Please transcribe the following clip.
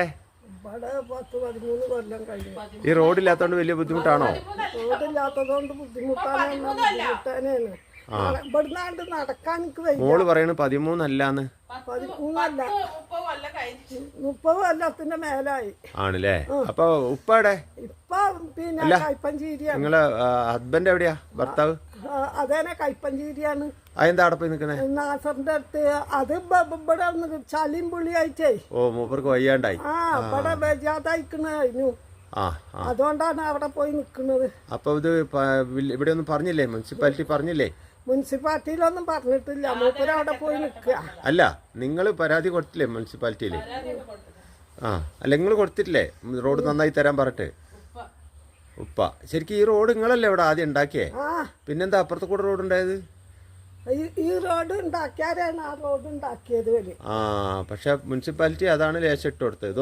ഇവിടെ 10-13 കൊല്ലം കഴിഞ്ഞു. ഈ റോഡില്ലാത്തോണ്ട് വലിയ ബുദ്ധിമുട്ടാണോ? റോഡില്ലാത്തതുകൊണ്ട് ബുദ്ധിമുട്ടാനാണ്. ഇവിടുന്നാണ്ട് നടക്കാൻ എനിക്ക് വയ്യ. മോള് പറയണ 13 അല്ലാന്ന്. 13 30 കൊല്ലത്തിന്റെ മേലായി ആണല്ലേ? അപ്പൊ ഉപ്പയുടെ ഇപ്പൊ പിന്നെ കൈപ്പഞ്ചേരിയാണ്. നിങ്ങളെ ഹസ്ബൻഡ് എവിടെയാ? ഭർത്താവ് അതേനെ കൈപ്പഞ്ചേരിയാണ്. അതെന്താ അവിടെ പോയി നിക്കണേ? നാസറിന്റെ അടുത്ത്. അത് ഇവിടെ ചളിയും പുള്ളിയായിട്ടേ. ഓ, മൂപ്പർക്ക് വയ്യാണ്ടായി. ഇവിടെ ബജാതായിക്കണു. അതുകൊണ്ടാണ് അവിടെ പോയി നിക്കുന്നത്. അപ്പൊ ഇത് ഇവിടെ ഒന്നും പറഞ്ഞില്ലേ? മുനിസിപ്പാലിറ്റി പറഞ്ഞില്ലേ? മുനിസിപ്പാലിറ്റിയിലൊന്നും പറഞ്ഞിട്ടില്ല. മൂപ്പര് അവിടെ പോയി നിൽക്കുക. അല്ല, നിങ്ങൾ പരാതി കൊടുത്തില്ലേ മുനിസിപ്പാലിറ്റിയില്? അല്ല, നിങ്ങൾ കൊടുത്തിട്ടില്ലേ റോഡ് നന്നായി തരാൻ പറഞ്ഞിട്ട്? ഉപ്പ ശരിക്കും ഈ റോഡ് നിങ്ങളല്ലേ ഇവിടെ ആദ്യം ഉണ്ടാക്കിയേ? പിന്നെന്താ അപ്പുറത്ത് കൂടെ റോഡ് ഉണ്ടായത്? ഈ റോഡ് ഉണ്ടാക്കിയാരാണ് ആ റോഡ് ഉണ്ടാക്കിയത്. പക്ഷെ മുനിസിപ്പാലിറ്റി അതാണ് ലേശം ഇട്ട് കൊടുത്തത്.